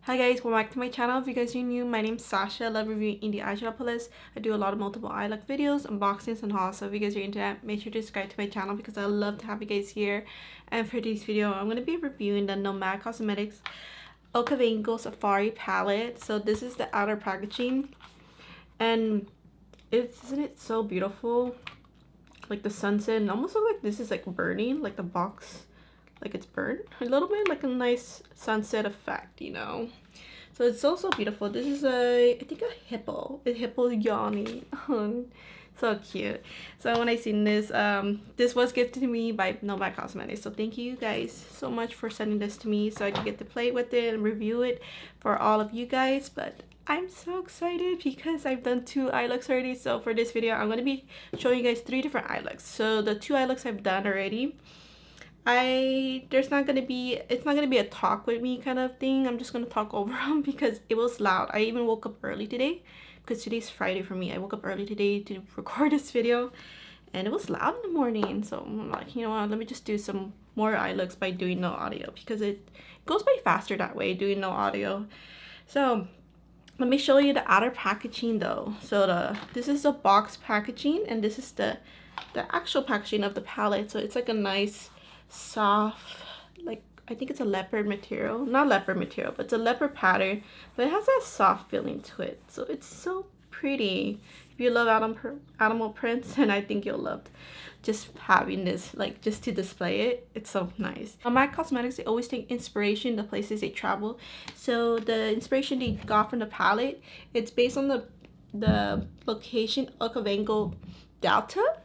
Hi guys, welcome back to my channel. If you guys are new, my name's Sasha. I love reviewing indie eyeshadow palettes. I do a lot of multiple eye look videos, unboxings, and hauls. So if you guys are into that, make sure to subscribe to my channel because I love to have you guys here. And for today's video, I'm going to be reviewing the Nomad Cosmetics Okavango Safari palette. So this is the outer packaging, and isn't it so beautiful? Like the sunset, and almost look like this is like burning, like the box, like it's burnt a little bit, like a nice sunset effect, you know. So it's so beautiful. This is I think a hippo yawning. So cute. So when I seen this, this was gifted to me by Nomad Cosmetics, so thank you guys so much for sending this to me so I can get to play with it and review it for all of you guys. But I'm so excited because I've done 2 eye looks already. So for this video, I'm going to be showing you guys 3 different eye looks. So the 2 eye looks I've done already, it's not gonna be a talk with me kind of thing. I'm just gonna talk over them because it was loud. I even woke up early today because today's Friday for me. I woke up early today to record this video and it was loud in the morning. So I'm like, you know what, let me just do some more eye looks by doing no audio because it goes by faster that way, doing no audio. So let me show you the outer packaging though. So this is the box packaging and this is the actual packaging of the palette. So it's like a nice soft, like I think it's a leopard material, not leopard material, but it's a leopard pattern, but it has that soft feeling to it. So it's so pretty. If you love animal prints, and I think you'll love just having this, like just to display it. It's so nice. Nomad Cosmetics, they always take inspiration the places they travel. So the inspiration they got from the palette, it's based on the location Okavango Delta,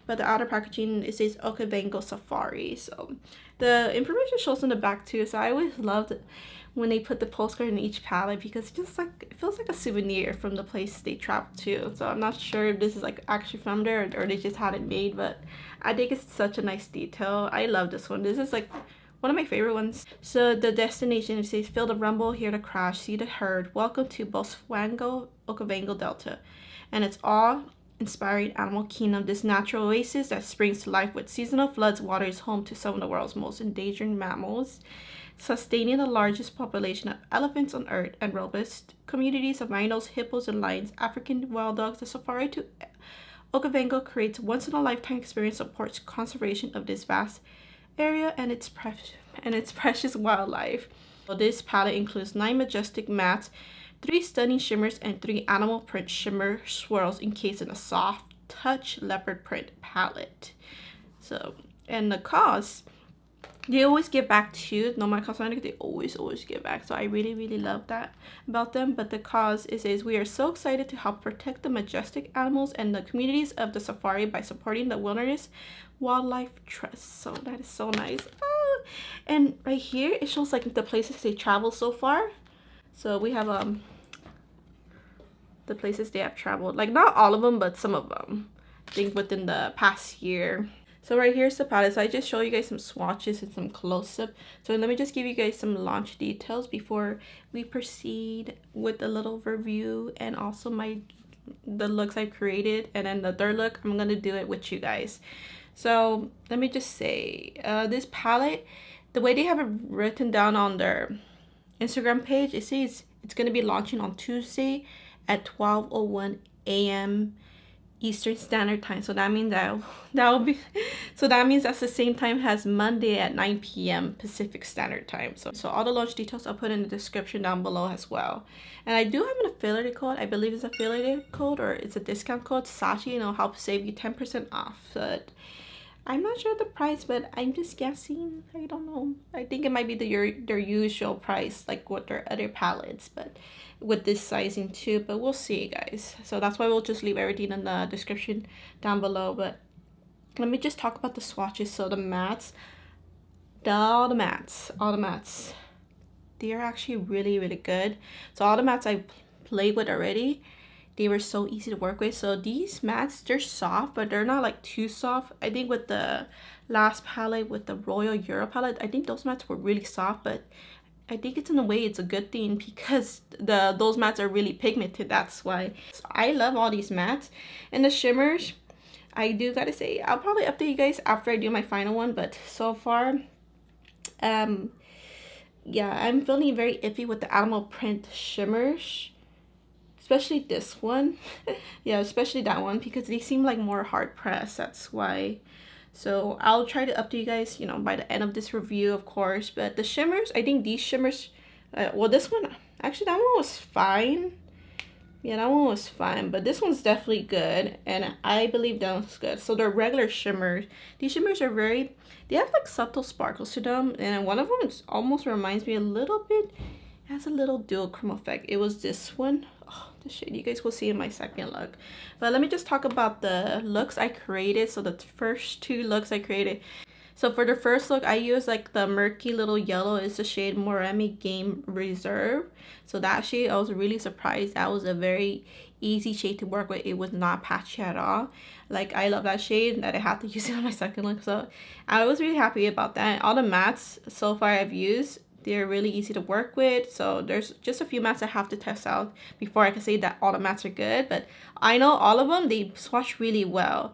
but the outer packaging, it says Okavango Safari. So the information shows in the back too. So I always loved it when they put the postcard in each palette because it feels like a souvenir from the place they traveled to. So I'm not sure if this is like actually from there or they just had it made, but I think it's such a nice detail. I love this one. This is like one of my favorite ones. So the destination, it says, feel the rumble, hear the crash, see the herd. Welcome to Swatches, Okavango Delta. And it's all inspiring animal kingdom. This natural oasis that springs to life with seasonal floods, water is home to some of the world's most endangered mammals, sustaining the largest population of elephants on earth and robust communities of rhinos, hippos, and lions, African wild dogs. The safari to Okavango creates once-in-a-lifetime experience, supports conservation of this vast area and its precious wildlife. So this palette includes 9 majestic mattes, 3 stunning shimmers, and 3 animal print shimmer swirls encased in a soft touch leopard print palette. So, and the cost, they always give back to Nomad Cosmetics. They always give back. So I really love that about them. But the cause, it says, we are so excited to help protect the majestic animals and the communities of the safari by supporting the Wilderness Wildlife Trust. So that is so nice. Oh, and right here it shows like the places they travel so far. So we have the places they have traveled, like not all of them, but some of them, I think within the past year. So right here's the palette. So I just show you guys some swatches and some close-up. So let me just give you guys some launch details before we proceed with a little review and also the looks I created, and then the third look I'm gonna do it with you guys. So let me just say, this palette, the way they have it written down on their Instagram page, it says it's going to be launching on Tuesday at 12:01 a.m. Eastern Standard Time. So that means that means that's the same time as Monday at 9 p.m. Pacific Standard Time. So all the launch details I'll put in the description down below as well. And I do have an affiliate code. I believe it's an affiliate code or it's a discount code, Sashi, and it'll help save you 10% off. But I'm not sure the price, but I'm just guessing. I don't know. I think it might be their usual price, like with their other palettes, but with this sizing too. But we'll see, guys. So that's why we'll just leave everything in the description down below. But let me just talk about the swatches. So the mattes, all the mattes, they are actually really good. So all the mattes I played with already, they were so easy to work with. So these mattes, they're soft, but they're not like too soft. I think with the last palette, with the Royal Euro palette, I think those mattes were really soft, but I think it's in a way it's a good thing because those mattes are really pigmented. That's why. So I love all these mattes. And the shimmers, I do gotta say, I'll probably update you guys after I do my final one, but so far Yeah, I'm feeling very iffy with the animal print shimmers, especially this one. Yeah, especially that one because they seem like more hard pressed. That's why. So I'll try to update you guys, you know, by the end of this review, of course. But the shimmers, I think these shimmers, well, this one, actually, that one was fine. Yeah, that one was fine, but this one's definitely good, and I believe that one's good. So they're regular shimmers. These shimmers are very, they have like subtle sparkles to them, and one of them almost reminds me a little bit, it has a little duochrome effect. It was this one. Oh, the shade you guys will see in my second look. But let me just talk about the looks I created. So the first two looks I created. So for the first look, I used like the murky little yellow. It's the shade Moremi Game Reserve. So that shade, I was really surprised. That was a very easy shade to work with. It was not patchy at all. Like, I love that shade that I had to use it on my second look. So I was really happy about that. All the mattes so far I've used, they're really easy to work with. So there's just a few mattes I have to test out before I can say that all the mattes are good. But I know all of them, they swatch really well.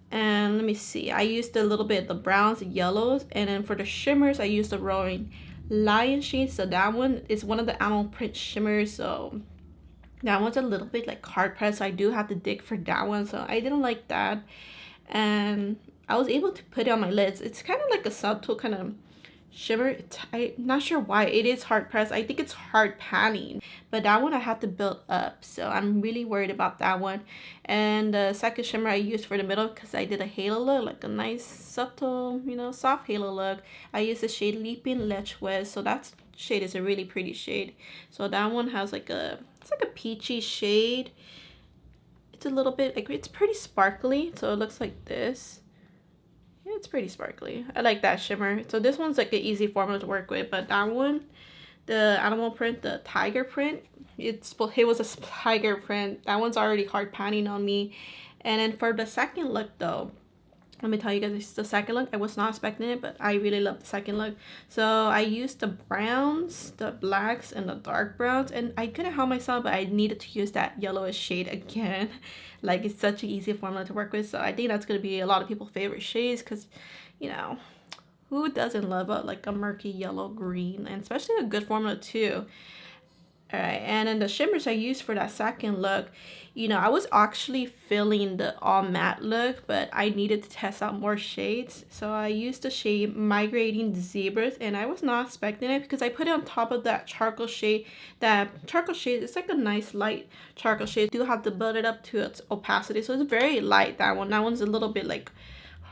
And let me see, I used a little bit of the browns, the yellows, and then for the shimmers I used the Roaring Lion shade. So that one is one of the animal print shimmers, so that one's a little bit like hard pressed, so I do have to dig for that one, so I didn't like that. And I was able to put it on my lids. It's kind of like a subtle kind of shimmer. I'm not sure why it is hard pressed. I think it's hard panning, but that one I had to build up, so I'm really worried about that one. And the second shimmer I used for the middle, because I did a halo look, like a nice subtle, you know, soft halo look, I used the shade Leaping Lech West. So that shade is a really pretty shade. So that one has like a, it's like a peachy shade. It's a little bit like, it's pretty sparkly, so it looks like this. Yeah, it's pretty sparkly. I like that shimmer. So this one's like an easy formula to work with, but that one, the animal print, the tiger print, it was a tiger print. That one's already hard panning on me. And then for the second look though, let me tell you guys, the second look, I was not expecting it, but I really love the second look. So I used the browns, the blacks, and the dark browns, and I couldn't help myself, but I needed to use that yellowish shade again. Like, it's such an easy formula to work with, so I think that's going to be a lot of people's favorite shades, because, you know, who doesn't love like a murky yellow green, and especially a good formula too. Alright, and then the shimmers I used for that second look, you know, I was actually feeling the all matte look, but I needed to test out more shades. So I used the shade Migrating Zebras, and I was not expecting it because I put it on top of that charcoal shade. That charcoal shade, it's like a nice light charcoal shade. You do have to build it up to its opacity, so it's very light, that one. That one's a little bit like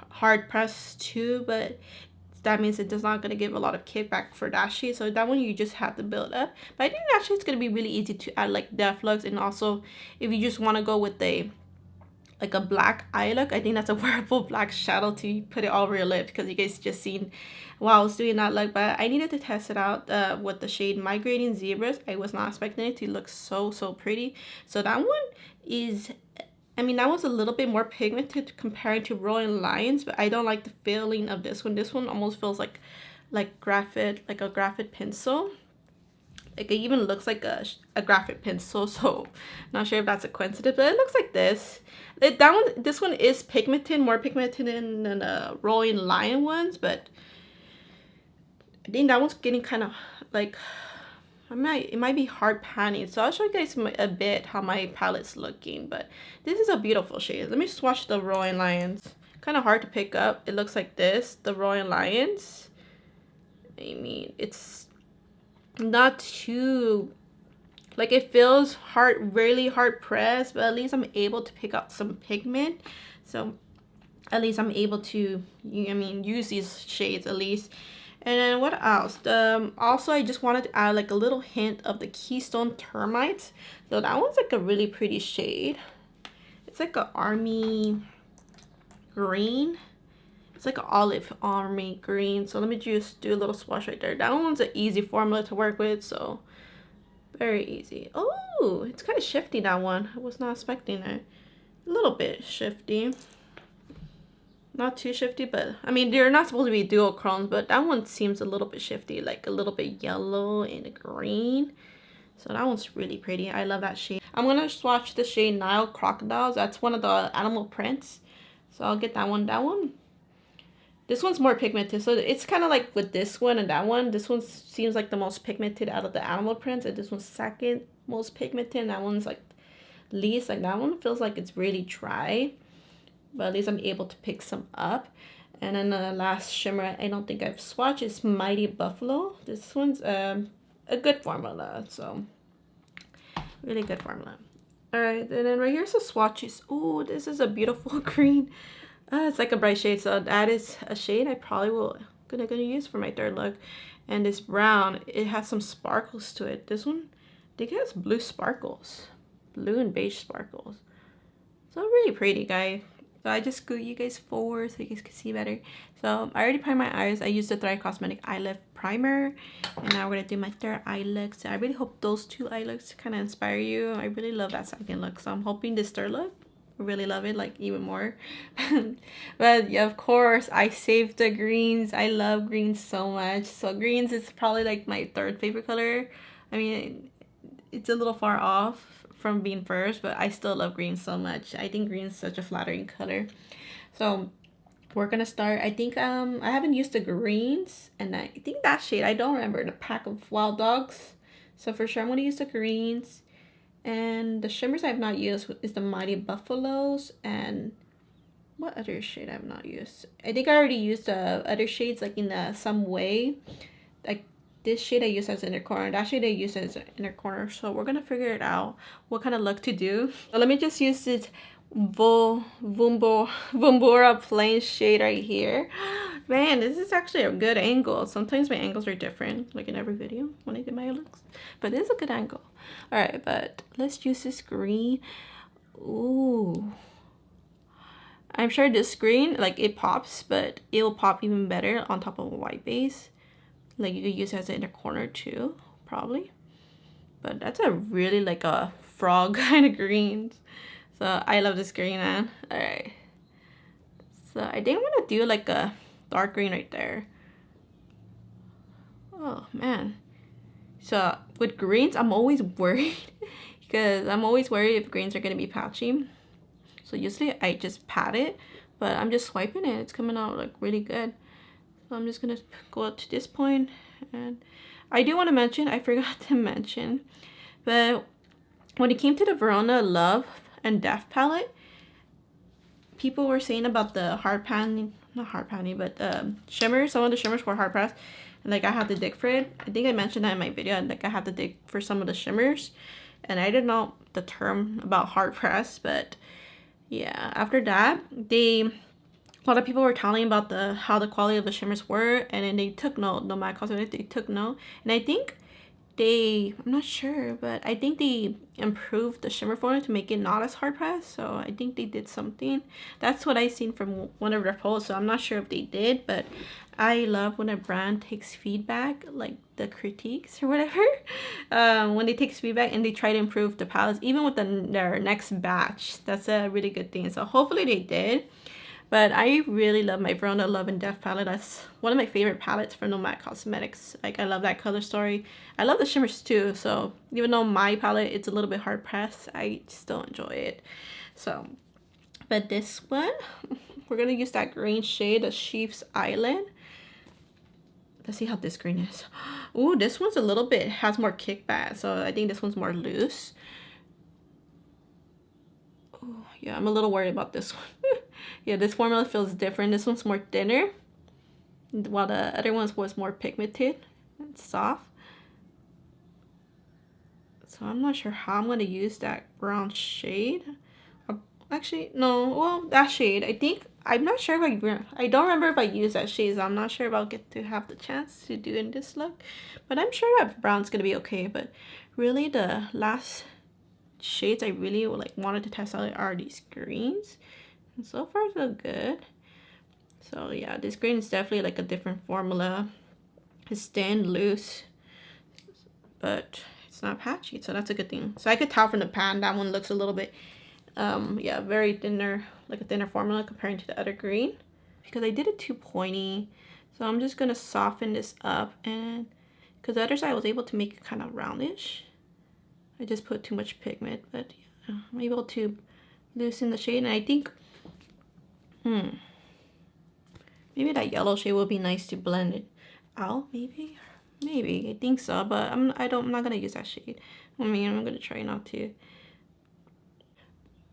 hard pressed too, but that means it does not going to give a lot of kickback for that shade. So that one you just have to build up. But I think actually it's going to be really easy to add like depth looks. And also if you just want to go with a like a black eye look, I think that's a wearable black shadow to put it all over your lip, because you guys just seen while I was doing that look. But I needed to test it out with the shade Migrating Zebras. I was not expecting it to look so pretty. So that one is, I mean, that was a little bit more pigmented compared to Roaring Lions, but I don't like the feeling of this one. This one almost feels like graphite, like a graphite pencil. Like, it even looks like a graphite pencil, so not sure if that's a coincidence, but it looks like this. This one is pigmented, more pigmented than the Roaring Lion ones, but I think that one's getting kind of like, it might be hard panning, so I'll show you guys a bit how my palette's looking. But this is a beautiful shade. Let me swatch the Roaring Lions. Kind of hard to pick up. It looks like this, the Roaring Lions. I mean, it's not too, like, it feels really hard pressed, but at least I'm able to pick up some pigment. So at least I'm able to, I mean, use these shades at least. And then what else? Also, I just wanted to add like a little hint of the Keystone Termites. So that one's like a really pretty shade. It's like an army green. It's like an olive army green. So let me just do a little swatch right there. That one's an easy formula to work with, so very easy. Oh, it's kind of shifty, that one. I was not expecting it. A little bit shifty. Not too shifty, but I mean, they're not supposed to be duochromes, but that one seems a little bit shifty, like a little bit yellow and green. So that one's really pretty. I love that shade. I'm gonna swatch the shade Nile Crocodiles. That's one of the animal prints, so I'll get that one. That one, This one's more pigmented, so it's kind of like with this one and that one. This one seems like the most pigmented out of the animal prints, and this one's second most pigmented, and that one's like least. Like that one feels like it's really dry, but at least I'm able to pick some up. And then the last shimmer I don't think I've swatched is Mighty Buffalo. This one's a good formula, so really good formula. All right, and then right here's the swatches. Oh, this is a beautiful green. It's like a bright shade, so that is a shade I probably will gonna use for my third look. And this brown, it has some sparkles to it. This one, I think it has blue sparkles, blue and beige sparkles. So really pretty, guy. So I just scoot you guys forward so you guys can see better. So I already primed my eyes. I used the Thrive Cosmetic eye lift primer, and now we're gonna do my third eye look. So I really hope those two eye looks kind of inspire you. I really love that second look, so I'm hoping this third look, really love it, like even more. But yeah, of course I saved the greens. I love greens so much. So greens is probably like my third favorite color. I mean, it's a little far off from being first, but I still love green so much. I think green is such a flattering color. So we're gonna start. I think I haven't used the greens, and I think that shade, I don't remember, the Pack of Wild Dogs. So for sure I'm gonna use the greens. And the shimmers I have not used is the Mighty Buffaloes, and what other shade I have not used? I think I already used the other shades like in some way. Like this shade I use as an inner corner, that shade I use as an inner corner. So we're gonna figure it out what kind of look to do. So let me just use this Vumbura plain shade right here. Man, this is actually a good angle. Sometimes my angles are different, like in every video when I do my looks, but this is a good angle. All right, but let's use this green. Ooh, I'm sure this green, like it pops, but it will pop even better on top of a white base. Like you could use it as an inner corner too, probably. But that's a really like a frog kind of greens. So I love this green, man. All right. So I think I'm gonna do like a dark green right there. Oh man. So with greens, I'm always worried because I'm always worried if greens are gonna be patchy. So usually I just pat it, but I'm just swiping it. It's coming out like really good. So I'm just gonna go up to this point, and I do want to mention, I forgot to mention, but when it came to the Verona Love and Death palette, people were saying about the hard panning, not hard panning, but shimmers. Some of the shimmers were hard pressed, and like I had to dig for it. I think I mentioned that in my video, and like I had to dig for some of the shimmers, and I didn't know the term about hard press, but yeah, after that a lot of people were telling about how the quality of the shimmers were, and then they took note. Nomad Cosmetics, they took note, and I think I'm not sure, but I think they improved the shimmer formula to make it not as hard pressed. So I think they did something. That's what I seen from one of their posts. So I'm not sure if they did, but I love when a brand takes feedback, like the critiques or whatever. When they take feedback and they try to improve the palettes, even with their next batch. That's a really good thing. So hopefully they did. But I really love my Verona Love and Death palette. That's one of my favorite palettes for Nomad Cosmetics. Like, I love that color story. I love the shimmers too. So, even though my palette, it's a little bit hard pressed, I still enjoy it. So, but this one, we're going to use that green shade, the Sheep's Island. Let's see how this green is. Ooh, this one's a little bit, has more kickback. So, I think this one's more loose. Oh, yeah, I'm a little worried about this one. Yeah, this formula feels different. This one's more thinner, while the other one was more pigmented and soft. So I'm not sure how I'm going to use that brown shade. Actually, no, well, that shade, I'm not sure if I don't remember if I used that shade, so I'm not sure if I'll get to have the chance to do in this look. But I'm sure that brown's going to be okay. But really, the last shades I really wanted to test out are these greens. And so far so good. So yeah, this green is definitely like a different formula. It's thin, loose, but it's not patchy, so that's a good thing. So I could tell from the pan that one looks a little bit yeah, very thinner, like a thinner formula comparing to the other green, because I did it too pointy. So I'm just gonna soften this up, and because the other side I was able to make it kind of roundish, I just put too much pigment. But yeah, I'm able to loosen the shade, and I think Maybe that yellow shade will be nice to blend it out, maybe? Maybe, I think so, but I'm not gonna use that shade. I mean, I'm gonna try not to.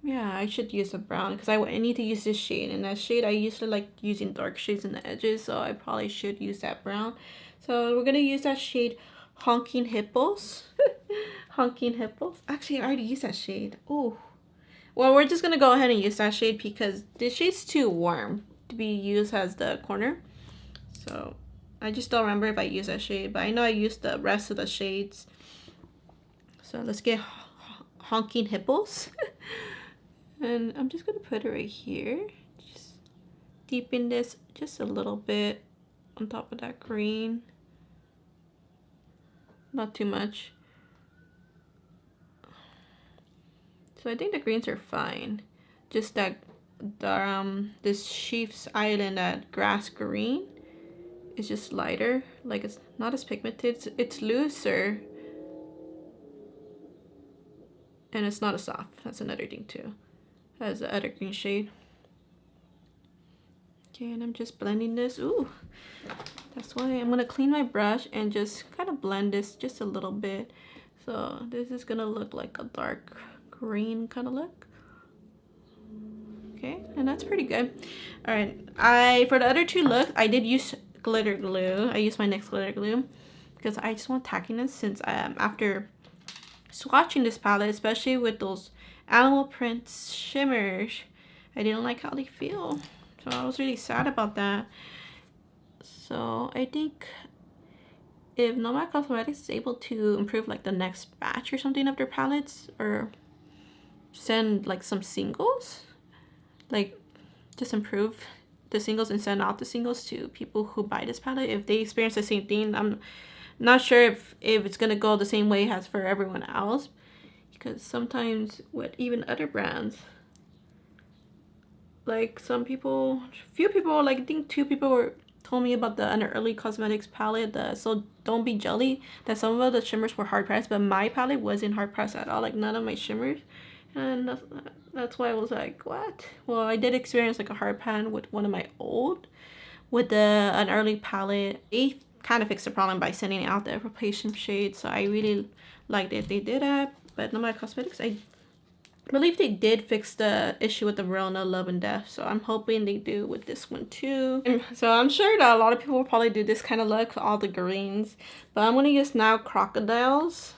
Yeah, I should use a brown because I need to use this shade, and that shade I usually like using dark shades in the edges, so I probably should use that brown. So we're gonna use that shade Honking Hippos. Honking Hippos. Actually, I already used that shade. Oh, well, we're just gonna go ahead and use that shade because this shade's too warm to be used as the corner. So I just don't remember if I used that shade, but I know I used the rest of the shades. So let's get Honking Hippos. And I'm just gonna put it right here. Just deepen this just a little bit on top of that green. Not too much. So I think the greens are fine. Just that this Sheep's Island, that grass green, is just lighter. Like, it's not as pigmented. It's looser. And it's not as soft. That's another thing too. As the other green shade. Okay, and I'm just blending this. Ooh, that's why I'm gonna clean my brush and just kind of blend this just a little bit. So this is gonna look like a dark green kind of look. Okay, and that's pretty good. All right, for the other two looks, I did use glitter glue. I used my NYX glitter glue because I just want tackiness, since after swatching this palette, especially with those animal prints shimmers, I didn't like how they feel, so I was really sad about that. So I think if Nomad Cosmetics is able to improve like the next batch or something of their palettes, or send like some singles, like just improve the singles and send out the singles to people who buy this palette, if they experience the same thing. I'm not sure if it's gonna go the same way as for everyone else, because sometimes with even other brands, like few people, like I think 2 people told me about the Unearthly Cosmetics palette, So Don't Be Jelly, that some of the shimmers were hard pressed, but my palette wasn't hard pressed at all, like none of my shimmers. And that's why I was like, what? Well, I did experience like a hard pan with one of my with the Unearthly palette. They kind of fixed the problem by sending out the application shade, so I really liked it. They did that. But Nomad Cosmetics, I believe they did fix the issue with the Verona Love and Death, so I'm hoping they do with this one too. And so I'm sure that a lot of people will probably do this kind of look, all the greens, but I'm going to use now Crocodiles.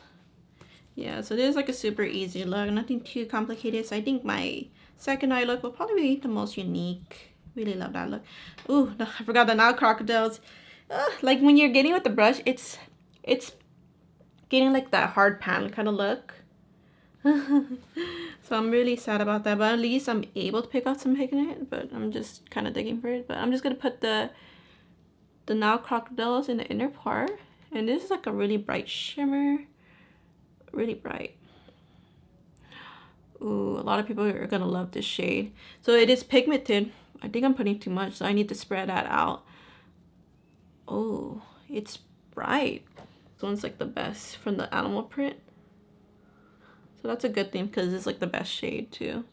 Yeah, so this is like a super easy look, nothing too complicated. So I think my second eye look will probably be the most unique. Really love that look. Ooh, I forgot the now Crocodiles. Like when you're getting with the brush, it's getting like that hard pan kind of look. So I'm really sad about that, but at least I'm able to pick out some pigment, but I'm just kind of digging for it. But I'm just gonna put the now Crocodiles in the inner part, and this is like a really bright shimmer, really bright. Ooh, a lot of people are gonna love this shade. So it is pigmented. I think I'm putting too much, so I need to spread that out. Oh, it's bright. This one's like the best from the animal print. So that's a good thing because it's like the best shade too.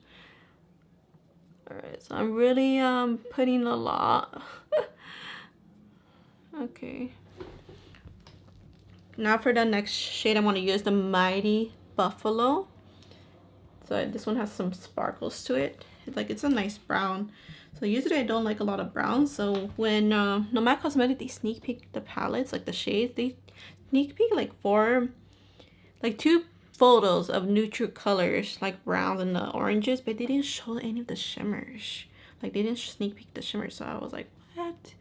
Alright, so I'm really putting a lot. Okay. Now for the next shade, I want to use the Mighty Buffalo. So this one has some sparkles to it. It's a nice brown. So usually I don't like a lot of browns. So when Nomad Cosmetics, they sneak peek the palettes, like the shades, they sneak peek like 2 photos of neutral colors, like browns and the oranges, but they didn't show any of the shimmers. Like they didn't sneak peek the shimmers. So I was like, what?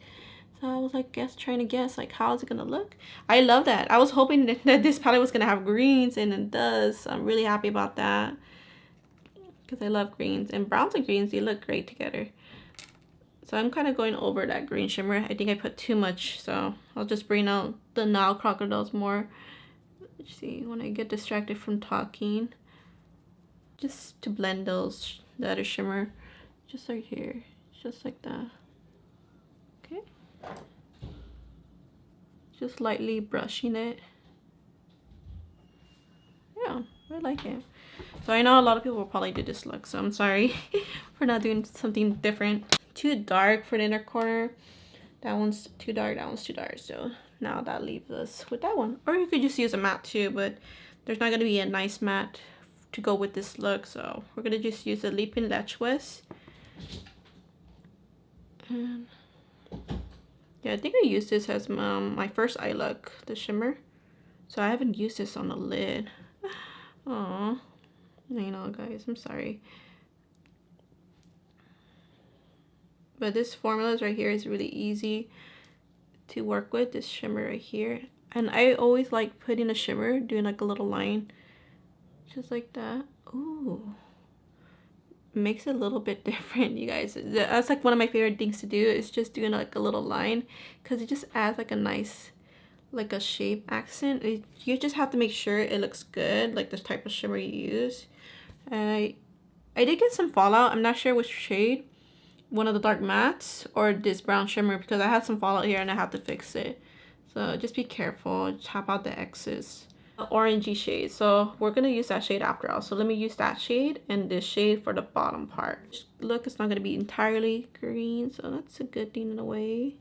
So I was like, trying to guess like how is it gonna look. I love that. I was hoping that this palette was gonna have greens, and it does. So I'm really happy about that because I love greens, and browns and greens, they look great together. So I'm kind of going over that green shimmer. I think I put too much, so I'll just bring out the now Crocodiles more. Let's see, when I get distracted from talking, just to blend the other shimmer, just right here, just like that. Okay, just lightly brushing it. Yeah, I like it. So I know a lot of people will probably do this look, so I'm sorry for not doing something different. Too dark for the inner corner. That one's too dark, that one's too dark. So now that leaves us with that one. Or you could just use a matte too, but there's not going to be a nice matte to go with this look. So we're going to just use the Leaping Lechewas. And yeah, I think I used this as my first eye look, the shimmer. So I haven't used this on the lid. Aww. I know, guys, I'm sorry. But this formula right here is really easy to work with, this shimmer right here. And I always like putting a shimmer, doing like a little line, just like that. Ooh. Makes it a little bit different, you guys. That's like one of my favorite things to do, is just doing like a little line, because it just adds like a nice, like a shape accent. You just have to make sure it looks good, like this type of shimmer you use. I did get some fallout. I'm not sure which shade, one of the dark mattes or this brown shimmer, because I had some fallout here and I have to fix it. So just be careful, chop out the excess. Orangey shade, so we're gonna use that shade after all. So let me use that shade and this shade for the bottom part. Look, it's not gonna be entirely green, so that's a good thing in a way.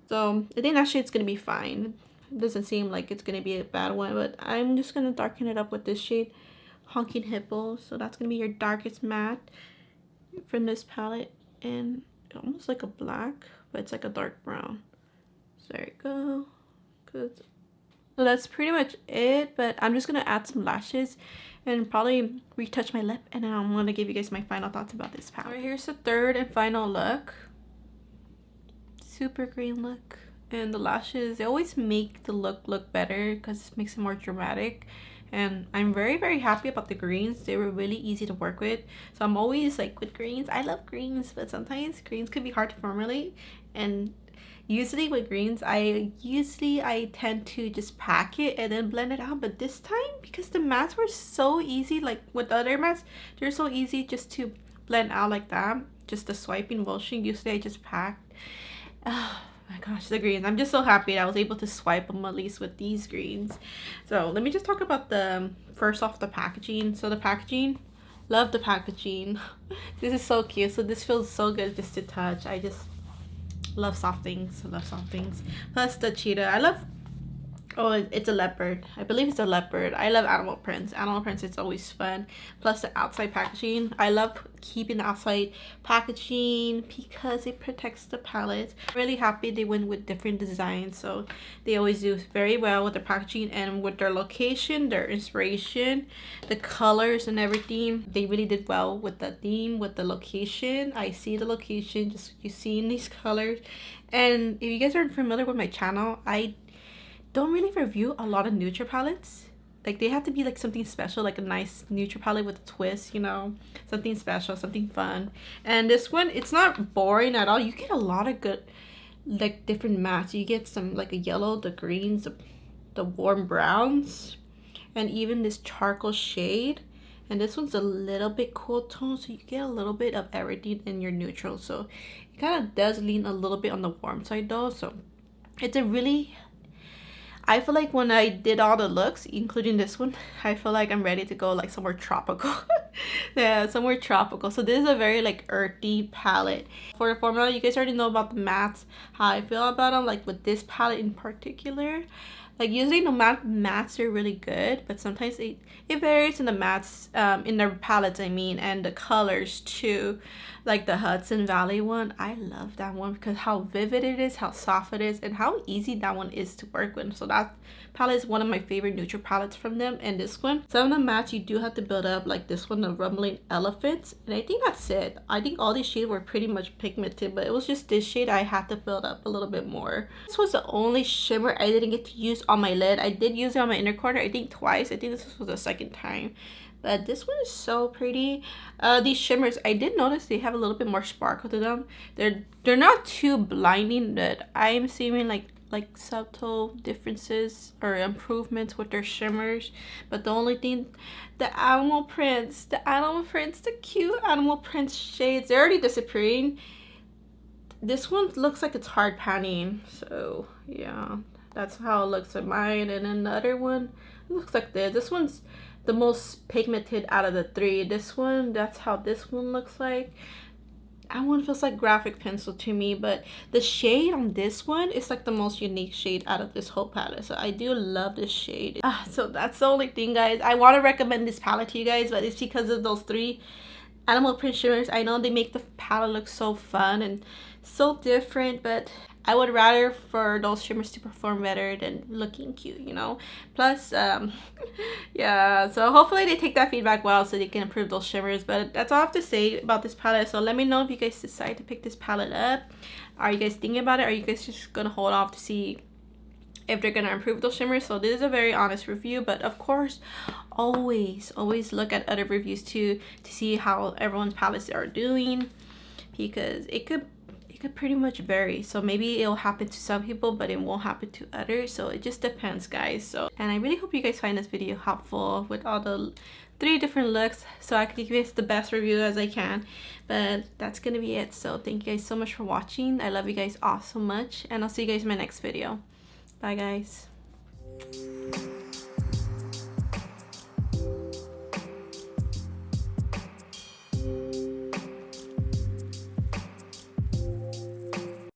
So I think that shade's gonna be fine. It doesn't seem like it's gonna be a bad one, but I'm just gonna darken it up with this shade, Honking Hippo. So that's gonna be your darkest matte from this palette, and almost like a black, but it's like a dark brown. So there you go. Good. So that's pretty much it, but I'm just gonna add some lashes and probably retouch my lip, and then I'm gonna give you guys my final thoughts about this palette. Alright, here's the third and final look. Super green look, and the lashes, they always make the look better because it makes it more dramatic. And I'm very happy about the greens. They were really easy to work with. So I'm always like, with greens, I love greens, but sometimes greens could be hard to formulate. And usually with greens, I tend to just pack it and then blend it out. But this time, because the mattes were so easy, like with the other mattes, they're so easy just to blend out like that. Just the swiping motion. Usually I just packed. Oh my gosh, the greens. I'm just so happy that I was able to swipe them at least with these greens. So let me just talk about the first off, the packaging. So the packaging, love the packaging. This is so cute. So this feels so good just to touch. I just love soft things. I love soft things. Plus the cheetah. I love, oh, it's a leopard. I believe it's a leopard. I love animal prints. Animal prints, it's always fun. Plus the outside packaging. I love keeping the outside packaging because it protects the palette. Really happy they went with different designs. So they always do very well with their packaging and with their location, their inspiration, the colors and everything. They really did well with the theme, with the location. I see the location, just you seeing these colors. And if you guys aren't familiar with my channel, I don't really review a lot of neutral palettes. Like, they have to be like something special, like a nice neutral palette with a twist, you know, something special, something fun. And this one, it's not boring at all. You get a lot of good, like, different mattes. You get some like a yellow, the greens, the warm browns, and even this charcoal shade. And this one's a little bit cool tone, so you get a little bit of everything in your neutral. So it kind of does lean a little bit on the warm side though. So it's a really, I feel like when I did all the looks, including this one, I feel like I'm ready to go like somewhere tropical. Yeah, somewhere tropical. So this is a very like earthy palette. For the formula, you guys already know about the mattes, how I feel about them. Like with this palette in particular, like usually Nomad mattes are really good, but sometimes it varies in the mattes, in their palettes I mean, and the colors too. Like the Hudson Valley one, I love that one because how vivid it is, how soft it is, and how easy that one is to work with. So that palette is one of my favorite neutral palettes from them. And this one, some of the mattes you do have to build up, like this one, the Rumbling Elephants, and I think that's it. I think all these shades were pretty much pigmented, but it was just this shade I had to build up a little bit more. This was the only shimmer I didn't get to use on my lid. I did use it on my inner corner, I think twice. I think this was the second time. But this one is so pretty. These shimmers, I did notice they have a little bit more sparkle to them. They're not too blinding, but I'm seeing like subtle differences or improvements with their shimmers. But the only thing, the animal prints, the cute animal prints shades, they're already disappearing. This one looks like it's hard panning, so yeah, that's how it looks at mine. And then the other one, looks like this one's the most pigmented out of the three. This one, that's how this one looks like. That one feels like graphic pencil to me, but the shade on this one is like the most unique shade out of this whole palette. So I do love this shade. So that's the only thing, guys. I want to recommend this palette to you guys, but it's because of those three animal print shimmers. I know they make the palette look so fun and so different, but I would rather for those shimmers to perform better than looking cute, you know. Plus yeah, so hopefully they take that feedback well so they can improve those shimmers. But that's all I have to say about this palette. So let me know if you guys decide to pick this palette up. Are you guys thinking about it? Are you guys just gonna hold off to see if they're gonna improve those shimmers? So this is a very honest review, but of course always look at other reviews too to see how everyone's palettes are doing, because it could pretty much vary. So maybe it'll happen to some people but it won't happen to others. So it just depends, guys. So, and I really hope you guys find this video helpful with all the 3 different looks so I can give you guys the best review as I can. But that's gonna be it. So thank you guys so much for watching. I love you guys all so much, and I'll see you guys in my next video. Bye, guys.